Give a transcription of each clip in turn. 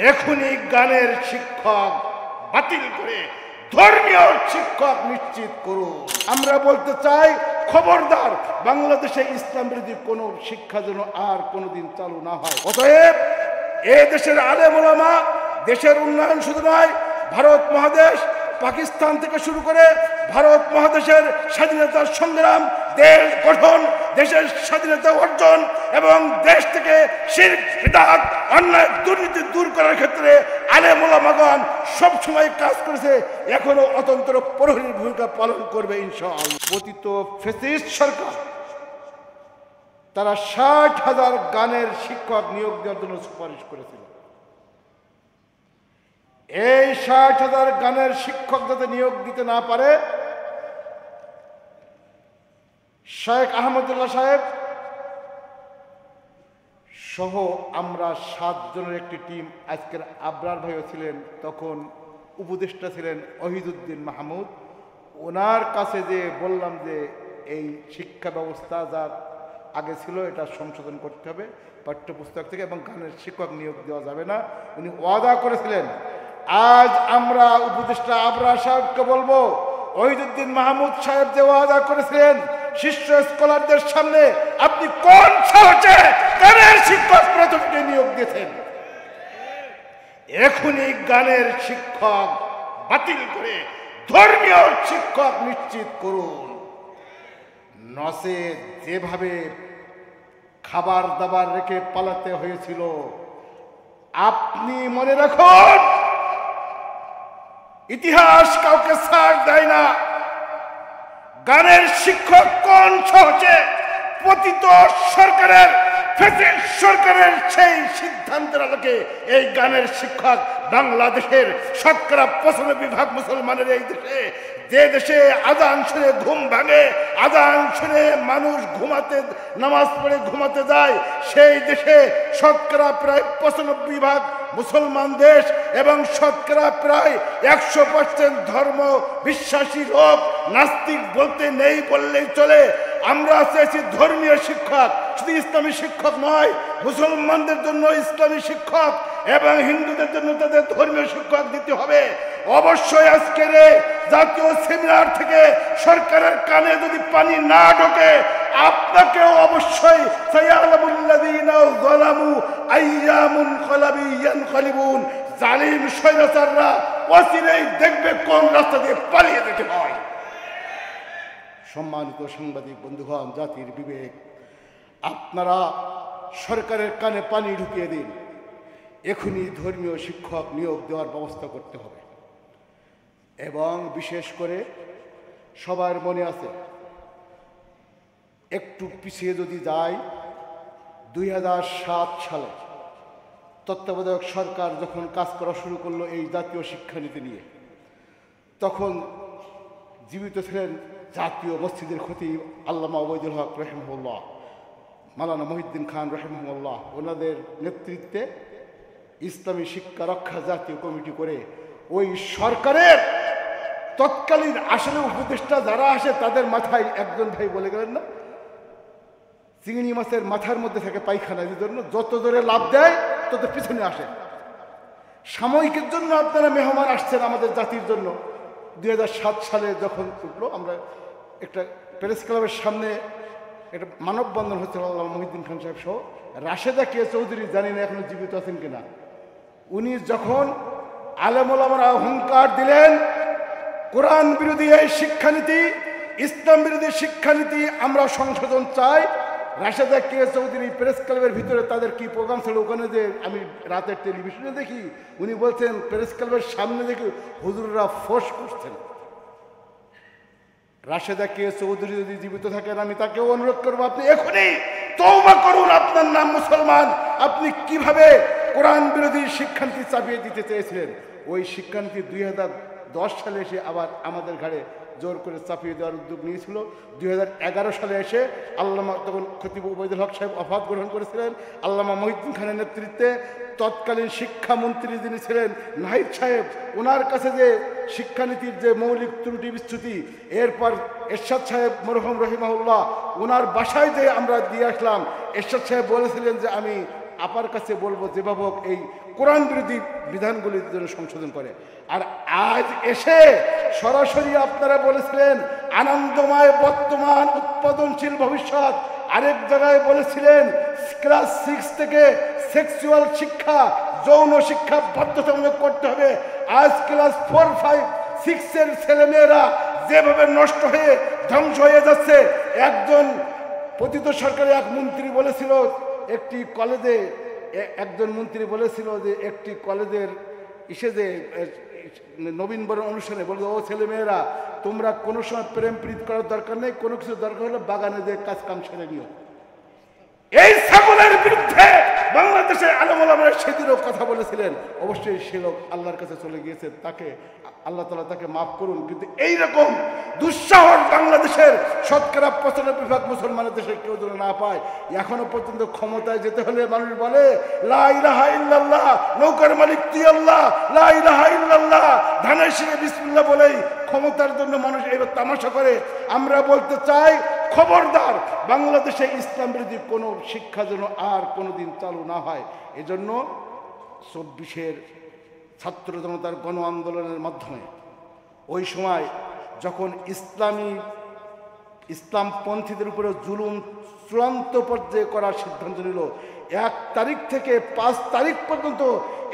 এখনই গানের শিক্ষক বাতিল করে ধর্মীয় শিক্ষক নিশ্চিত করুন। আমরা বলতে চাই, খবরদার বাংলাদেশে ইসলাম বিরোধী কোন শিক্ষা যেন আর কোনোদিন চালু না হয়। অতএব এ দেশের আলেম ওলামা দেশের উন্নয়ন শুধু নয়, ভারত মহাদেশ, পাকিস্তান থেকে শুরু করে ভারত মহাদেশের স্বাধীনতার সংগ্রাম, দেশ গঠন, দেশের স্বাধীনতা অর্জন এবং দেশ থেকে শিরক বিদআত অন্যায় দুর্নীতি দূর করার ক্ষেত্রে আলেম ওলামাগণ সবসময় কাজ করেছে, এখনো অতন্ত্র প্রহরীর ভূমিকা পালন করবে ইনশাআল্লাহ। পতিত ফ্যাসিস্ট সরকার তারা ৬০,০০০ গানের শিক্ষক নিয়োগ দেওয়ার জন্য সুপারিশ করেছিল। এই ৬০,০০০ গানের শিক্ষক যাতে নিয়োগ দিতে না পারে, শেখ আহমদুল্লাহ সাহেব সহ আমরা ৭ জনের একটি টিম, আজকের আবরার ভাইও ছিলেন, তখন উপদেষ্টা ছিলেন ওহিদুদ্দিন মাহমুদ, ওনার কাছে যে বললাম যে এই শিক্ষা ব্যবস্থা যা আগে ছিল এটা সংশোধন করতে হবে পাঠ্যপুস্তক থেকে, এবং গানের শিক্ষক নিয়োগ দেওয়া যাবে না। উনি ওয়াদা করেছিলেন। আজ আমরা উপদেষ্টা আবরার সাহেবকে বলবো, ওহিদুদ্দিন মাহমুদ সাহেব যে ওয়াদা করেছিলেন শীর্ষ স্কলারদের সামনে, আপনি কোন সাহসে গানের শিক্ষক প্রথমে নিয়োগ দিয়েছেন? এখনই গানের শিক্ষক বাতিল করে ধর্মীয় শিক্ষক নিশ্চিত করুন। নচেত যেভাবে খাবার দাবার রেখে পালাতে হয়েছিল, আপনি মনে রাখুন, ইতিহাস কাউকে ছাড় দেয় না। গানের শিক্ষক কোন সাহসে পতিত সরকারের, ফ্যাসিস্ট সরকারের সেই সিদ্ধান্তের আলোকে এই গানের শিক্ষক বাংলাদেশের 95% মুসলমানের এই দেশে, যে দেশে আজান শুনে ঘুম ভাঙে, আজান শুনে মানুষ ঘুমাতে, নামাজ পড়ে ঘুমাতে যায়, সেই দেশে প্রায় 95% মুসলমান দেশ এবং প্রায় 100% ধর্ম বিশ্বাসী লোক, নাস্তিক বলতে নেই বললেই চলে। আমরা চেয়েছি ধর্মীয় শিক্ষক, শুধু ইসলামী শিক্ষক নয়, মুসলমানদের জন্য ইসলামী শিক্ষক এবং হিন্দুদের জন্য তাদের ধর্মীয় শিক্ষক দিতে হবে। অবশ্যই আজকের জাতীয় সেমিনার থেকে সরকারের কানে যদি পানি না ঢোকে, আপনাকেও অবশ্যই সায়ালামুল্লাযীনা যালামু আইয়ামুন কলাবি ইয়ানকালিবুন, জালিম স্বৈরাচাররা অচিরেই দেখবে কোন রাস্তা দিয়ে পালিয়ে যেতে হয়। সম্মানিত সাংবাদিক বন্ধুগণ, জাতির বিবেক, আপনারা সরকারের কানে পানি ঢুকিয়ে দিন। এখনই ধর্মীয় শিক্ষক নিয়োগ দেওয়ার ব্যবস্থা করতে হবে। এবং বিশেষ করে সবার মনে আছে, একটু পিছিয়ে যদি যাই, 2007 সালে তত্ত্বাবধায়ক সরকার যখন কাজ করা শুরু করলো এই জাতীয় শিক্ষানীতি নিয়ে, তখন জীবিত ছিলেন জাতীয় মসজিদের খতিব আল্লামা ওবায়দুল হক রহিমাহুল্লাহ, মাওলানা মহিউদ্দিন খান রহিমাহুল্লাহ। ওনাদের নেতৃত্বে ইসলামী শিক্ষা রক্ষা জাতীয় কমিটি করে ওই সরকারের তৎকালীন আসলে উপদেষ্টা যারা আসে তাদের মাথায় একজন ভাই বলে গেলেন না, চিংড়ি মাছের মাথার মধ্যে থাকে পায়খানা, এই জন্য যত জোরে লাভ দেয় তত পিছনে আসে। সাময়িকের জন্য আপনারা মেহমান আসছেন আমাদের জাতির জন্য। 2007 সালে যখন উঠলো, আমরা একটা প্রেস ক্লাবের সামনে একটা মানববন্ধন হচ্ছিল, আল্লামা মহিউদ্দিন খান সাহেব সহ রাশেদা কে চৌধুরী, জানি না এখনো জীবিত আছেন কিনা, উনি যখন আলেম ওলামারা হুঙ্কার দিলেন কোরআন বিরোধী এই শিক্ষানীতি, ইসলাম বিরোধী শিক্ষানীতি আমরা সংশোধন চাই, রাশেদা কে চৌধুরী প্রেস ক্লাবের ভিতরে তাদের কি প্রোগ্রাম ছিল, ওখানে যে আমি রাতের টেলিভিশনে দেখি, উনি বলছেন প্রেস ক্লাবের সামনে দেখি হুজুররা ফোঁস করছেন। রাশেদা কে চৌধুরী যদি জীবিত থাকেন, আমি তাকেও অনুরোধ করবো, আপনি এখনই তওবা করুন, আপনার নাম মুসলমান। আপনি কিভাবে কোরআন বিরোধী শিক্ষানীতি চাপিয়ে দিতে চেয়েছিলেন, ওই শিক্ষানীতি 2010 সালে এসে আবার আমাদের ঘাড়ে জোর করে চাপিয়ে দেওয়ার উদ্যোগ নিয়েছিল। 2011 সালে এসে আল্লামা, তখন খতিব ওবায়দুল হক সাহেব ওফাত গ্রহণ করেছিলেন, আল্লামা মহিউদ্দিন খানের নেতৃত্বে তৎকালীন শিক্ষামন্ত্রী যিনি ছিলেন নাহিদ সাহেব, ওনার কাছে যে শিক্ষানীতির যে মৌলিক ত্রুটি বিচ্যুতি, এরপর এরশাদ সাহেব মরহুম রহিমাহুল্লাহ ওনার বাসায় যে আমরা দিয়ে আসলাম, এরশাদ সাহেব বলেছিলেন যে আমি আপার কাছে বলবো যেভাবে হোক এই কোরআন বিরোধী বিধানগুলির জন্য সংশোধন করে। আর আজ এসে সরাসরি আপনারা বলেছিলেন আনন্দময় বর্তমান উৎপাদনশীল ভবিষ্যৎ, আরেক জায়গায় বলেছিলেন ক্লাস 6 থেকে সেক্সুয়াল শিক্ষা যৌন শিক্ষা বাধ্যতামূলক করতে হবে। আজ ক্লাস 4, 5, 6 এর ছেলেমেয়েরা যেভাবে নষ্ট হয়ে ধ্বংস হয়ে যাচ্ছে, একজন পতিত সরকারের এক মন্ত্রী বলেছিল একটি কলেজে, একজন মন্ত্রী বলেছিল যে একটি কলেজের যে নবীনবরণ অনুষ্ঠানে বলতো, ও ছেলেমেয়েরা তোমরা কোনো সময় প্রেম প্রীত করার দরকার নেই, কোনো কিছু দরকার হলে বাগানে যে কাজ কাম সেরে নিও। এই ছাগলের বিরুদ্ধে বাংলাদেশের আলেম ওলামারা সেদিনও কথা বলেছিলেন। অবশ্যই সে লোক আল্লাহর কাছে চলে গিয়েছে, তাকে আল্লাহ তাআলা তাকে মাফ করুন। কিন্তু এইরকম দুঃসাহস বাংলাদেশের 95% মুসলমানের দেশে কেউ যেন না পায়। এখনো পর্যন্ত ক্ষমতায় যেতে হলে মানুষ বলে লা ইলাহা ইল্লাল্লাহ, নৌকার মালিক তুই আল্লাহ, লা ইলাহা ইল্লাল্লাহ, ধানের শীষে বিসমিল্লাহ বলেই ক্ষমতার জন্য মানুষ এবার তামাশা করে। আমরা বলতে চাই খবরদার, বাংলাদেশে ইসলাম বিরোধী কোনো শিক্ষা যেন আর কোনোদিন চালু না হয়। এজন্য 24-এর ছাত্র জনতার গণ আন্দোলনের মাধ্যমে ওই সময় যখন ইসলামপন্থীদের উপরে জুলুম চূড়ান্ত পর্যায়ে করার সিদ্ধান্ত নিল, 1 তারিখ থেকে 5 তারিখ পর্যন্ত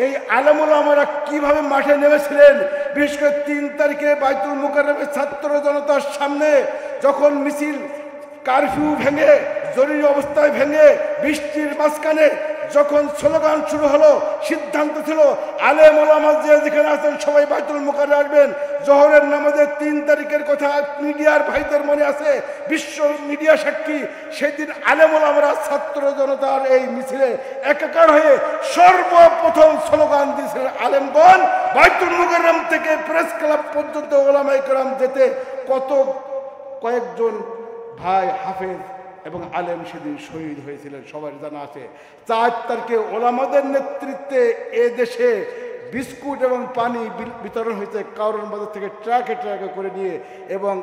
এই আলেম ওলামারা কিভাবে মাঠে নেমেছিলেন। বিশেষ করে 3 তারিখে বাইতুল মুকাররমে ছাত্র জনতার সামনে যখন মিছিল, কারফিউ ভেঙে, জরুরি অবস্থায় ভেঙে, বৃষ্টির মাঝখানে যখন স্লোগান শুরু হলো, সিদ্ধান্ত ছিল আলেম ওলামা যেখানে আছেন সবাই বাইতুল মুকাররমে আসবেন। জোহরের নামাজের 3 তারিখের কথা মিডিয়ার ভাইদের মনে আছে, বিশ্ব মিডিয়া সাক্ষী। সেদিন আলেম ওলামারা ছাত্র জনতার এই মিছিলে একাকার হয়ে সর্বপ্রথম স্লোগান দিয়েছিলেন আলেমগণ, বাইতুল মুকাররম থেকে প্রেস ক্লাব পর্যন্ত ওলামায়ে কেরাম যেতে কয়েকজন ভাই হাফেজ এবং আলেম সেদিন শহীদ হয়েছিলেন, সবার জানা আছে। 4 তারিখে ওলামাদের নেতৃত্বে এ দেশে বিস্কুট এবং পানি বিতরণ হয়েছে কারণ বাজার থেকে ট্রাকে ট্রাকে করে নিয়ে, এবং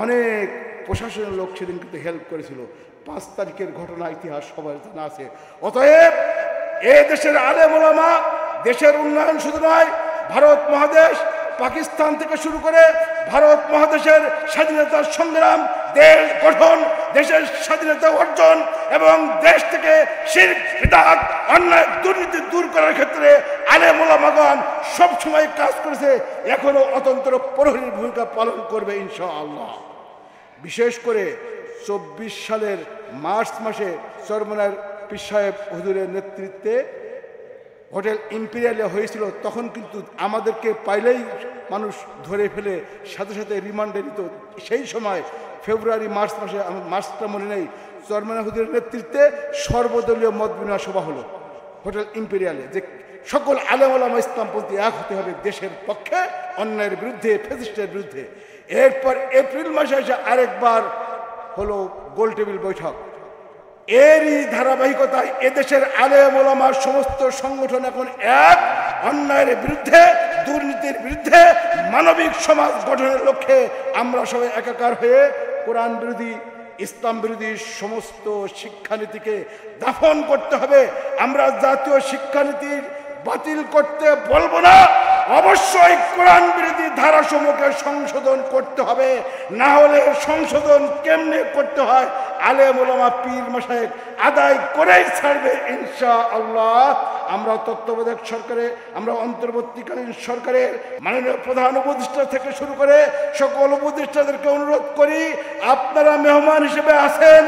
অনেক প্রশাসনের লোক সেদিন কিন্তু হেল্প করেছিল। 5 তারিখের ঘটনা ইতিহাস সবার জানা আছে। অতএব এ দেশের আলেম ওলামা দেশের উন্নয়ন শুধু নয়, ভারত মহাদেশ, পাকিস্তান থেকে শুরু করে ভারত মহাদেশের স্বাধীনতার সংগ্রাম, দেশ গঠন, দেশের স্বাধীনতা অর্জন এবং দেশ থেকে শিরক, বিদআত, অন্যায়, দুর্নীতি দূর করার ক্ষেত্রে আলেম ওলামাগণ সবসময় কাজ করেছে, এখনো অতন্ত্র প্রহরীর ভূমিকা পালন করবে ইনশাআল্লাহ। বিশেষ করে 24 সালের মার্চ মাসে চরমনার পীর সাহেব হুজুরের নেতৃত্বে হোটেল ইম্পেরিয়ালে হয়েছিল। তখন কিন্তু আমাদেরকে পাইলেই মানুষ ধরে ফেলে সাথে সাথে রিমান্ডে নিত। সেই সময় ফেব্রুয়ারি মার্চ মাসে, মার্চটা মনে নেই, চরমনা হুজুরের নেতৃত্বে সর্বদলীয় মত বিনিময় সভা হলো হোটেল ইম্পেরিয়ালে, যে সকল আলেম ওলামা ইসলামপন্থী এক হতে হবে দেশের পক্ষে, অন্যায়ের বিরুদ্ধে, ফ্যাসিস্টের বিরুদ্ধে। এরপর এপ্রিল মাসে এসে আরেকবার হলো গোল টেবিল বৈঠক। এরই ধারাবাহিকতায় এদেশের আলেম ওলামার সমস্ত সংগঠন এখন এক, অন্যায়ের বিরুদ্ধে, দুর্নীতির বিরুদ্ধে, মানবিক সমাজ গঠনের লক্ষ্যে আমরা সবাই একাকার হয়ে কোরআন বিরোধী, ইসলাম বিরোধী সমস্ত শিক্ষানীতিকে দাফন করতে হবে। আমরা জাতীয় শিক্ষানীতি বাতিল করতে বলবো না, অবশ্যই কোরআন বিরোধী ধারাসমূহকে সংশোধন করতে হবে। না হলে সংশোধন কেমনে করতে হয় আলেম ওলামা পীর মাশায়েখ আদায় করেই ছাড়বে ইনশাআল্লাহ। আমরা তত্ত্বাবধায়ক সরকারে, আমরা অন্তর্বর্তীকালীন সরকারের মাননীয় প্রধান উপদেষ্টা থেকে শুরু করে সকল উপদেষ্টাদেরকে অনুরোধ করি, আপনারা মেহমান হিসেবে আছেন।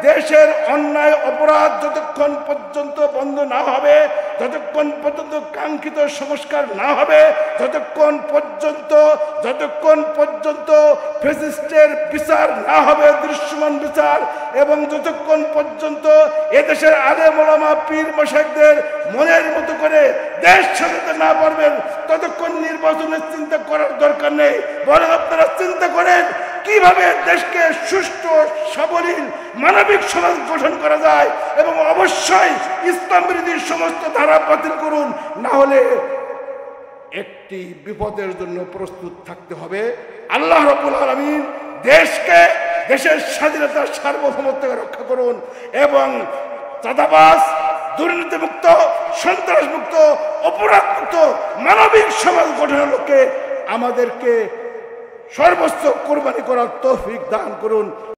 দেশের অন্যায় অপরাধ যতক্ষণ পর্যন্ত বন্ধ না হবে, যতক্ষণ পর্যন্ত কাঙ্ক্ষিত সংস্কার না হবে, যতক্ষণ পর্যন্ত ফ্যাসিস্টের বিচার না হবে, দৃশ্যমান বিচার, এবং যতক্ষণ পর্যন্ত এদেশের আলেম ওলামা পীর মাশায়েখদের মনের মতো করে দেশ চালাতে না পারবেন, ততক্ষণ নির্বাচনের চিন্তা করার দরকার নেই। বরং আপনারা চিন্তা করেন কিভাবে দেশকে সুষ্ঠু, সাবলীল, মানবিক সমাজ গঠন করা যায়, এবং অবশ্যই ইসলাম বিরোধী সমস্ত ধারা বাতিল করুন। না হলে একটি বিপদের জন্য প্রস্তুত থাকতে হবে। আল্লাহ রাব্বুল আলামিন দেশকে, দেশের স্বাধীনতার সার্বভৌমত্বকে রক্ষা করুন এবং চাঁদাবাজ, দুর্নীতিমুক্ত, সন্ত্রাসমুক্ত, অপরাধমুক্ত মানবিক সমাজ গঠনের লক্ষ্যে আমাদেরকে সর্বোচ্চ কোরবানি করার তৌফিক দান করুন।